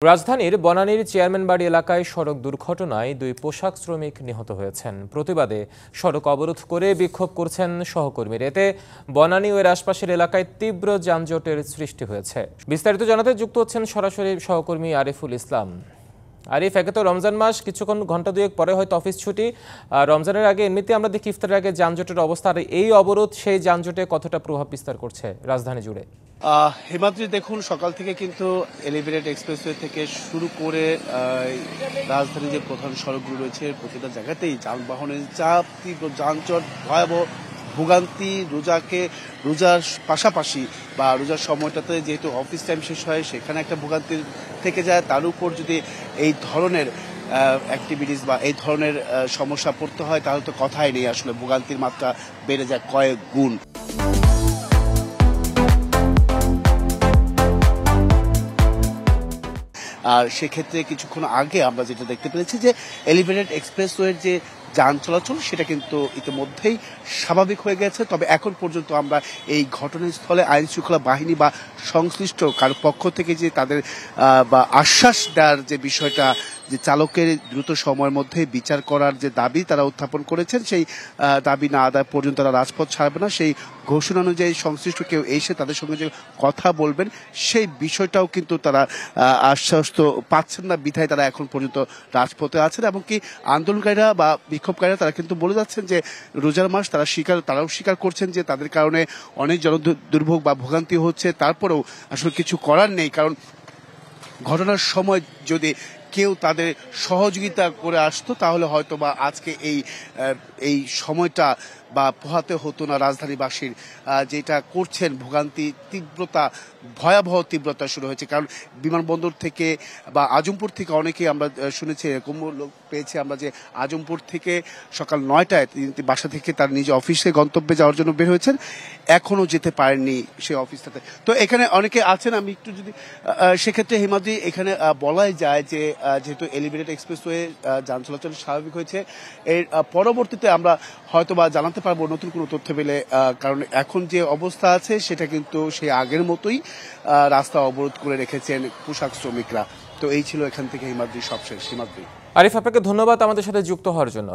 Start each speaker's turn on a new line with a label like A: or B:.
A: রাজধানীর বনানীর চেয়ারম্যানবাড়ি এলাকায় সড়ক দুর্ঘটনায় দুই পোশাক শ্রমিক নিহত হয়েছেন। প্রতিবাদে সড়ক অবরোধ করে বিক্ষোভ করছেন সহকর্মীরা। এতে বনানী ও এর আশপাশের এলাকায় তীব্র যানজটের সৃষ্টি হয়েছে। বিস্তারিত জানাতে যুক্ত হচ্ছেন সরাসরি সহকর্মী আরিফুল ইসলাম। আরিফ, একে তো রমজান মাস, কিছুক্ষণ ঘন্টা দুয়েক পরে হয়তো অফিস ছুটি। রমজানের আগে এমনিতে আমরা দেখি ইফতারের আগে যানজটের অবস্থা, আর এই অবরোধ সেই যানজটে কতটা প্রভাব বিস্তার করছে রাজধানী জুড়ে?
B: হিমাদ্রি, দেখুন, সকাল থেকে কিন্তু এলিভেটেড এক্সপ্রেসওয়ে থেকে শুরু করে রাজধানীর যে প্রধান সড়কগুলো রয়েছে প্রতিটা জায়গাতেই যানবাহনের চাপ, তীব্র যানজট, ভয়াবহ ভোগান্তি। রোজার পাশাপাশি বা রোজার সময়টাতে যেহেতু অফিস টাইম শেষ হয় সেখানে একটা ভোগান্তি থেকে যায়, তার উপর যদি এই ধরনের অ্যাক্টিভিটিস বা এই ধরনের সমস্যা পড়তে হয় তাহলে তো কথাই নেই, আসলে ভোগান্তির মাত্রা বেড়ে যায় কয়েক গুণ। আর সেক্ষেত্রে কিছুক্ষণ আগে আমরা যেটা দেখতে পেরেছি যে এলিভেটেড এক্সপ্রেসওয়ের যে যান চলাচল সেটা কিন্তু ইতিমধ্যেই স্বাভাবিক হয়ে গেছে। তবে এখন পর্যন্ত আমরা এই ঘটনাস্থলে আইন শৃঙ্খলা বাহিনী বা সংশ্লিষ্ট কারো পক্ষ থেকে যে তাদের বা আশ্বাস দেওয়ার যে বিষয়টা, যে চালকের দ্রুত সময়ের মধ্যে বিচার করার যে দাবি তারা উত্থাপন করেছেন, সেই দাবি না আদায় পর্যন্ত তারা রাজপথ ছাড়বে না, সেই ঘোষণা অনুযায়ী সংশ্লিষ্ট কেউ এসে তাদের সঙ্গে যে কথা বলবেন সেই বিষয়টাও কিন্তু তারা আশ্বাস তো পাচ্ছেন না, বিধায় তারা এখন পর্যন্ত রাজপথে আছেন। এমনকি আন্দোলনকারীরা বা বিক্ষোভকারীরা তারা কিন্তু বলে যাচ্ছেন যে রোজার মাস, তারাও স্বীকার করছেন যে তাদের কারণে অনেক দুর্ভোগ বা ভোগান্তি হচ্ছে, তারপরেও আসলে কিছু করার নেই। কারণ ঘটনার সময় যদি কেউ তাদের সহযোগিতা করে আসতো তাহলে হয়তো বা আজকে এই সময়টা বা পোহাতে হতো না রাজধানীবাসীর। যেটা করছেন ভোগান্তি, ভয়াবহ তীব্রতা শুরু হয়েছে। কারণ বিমানবন্দর থেকে বা আজমপুর থেকে অনেকেই আমরা শুনেছি, এরকম লোক পেয়েছি আমরা যে আজমপুর থেকে সকাল 9টায় বাসা থেকে তার নিজ অফিসে গন্তব্যে যাওয়ার জন্য বের হয়েছেন, এখনো যেতে পারেননি সেই অফিসটাতে। তো এখানে অনেকে আছেন, আমি একটু যদি সেক্ষেত্রে হিমাদ্রি, এখানে বলাই যায় যে যেহেতু এলিভেটেড এক্সপ্রেসওয়ে যান চলাচল স্বাভাবিক হয়েছে, এর পরবর্তীতে আমরা হয়তো বা জানাতে পারবো নতুন কোনো তথ্য পেলে। কারণ এখন যে অবস্থা আছে সেটা কিন্তু সেই আগের মতোই, রাস্তা অবরোধ করে রেখেছেন পোশাক শ্রমিকরা। তো এই ছিল এখান থেকে হিমাদ্রি সবশেষ। হিমাদ্রি।
A: আরিফ, আপনাকে ধন্যবাদ আমাদের সাথে যুক্ত হওয়ার জন্য।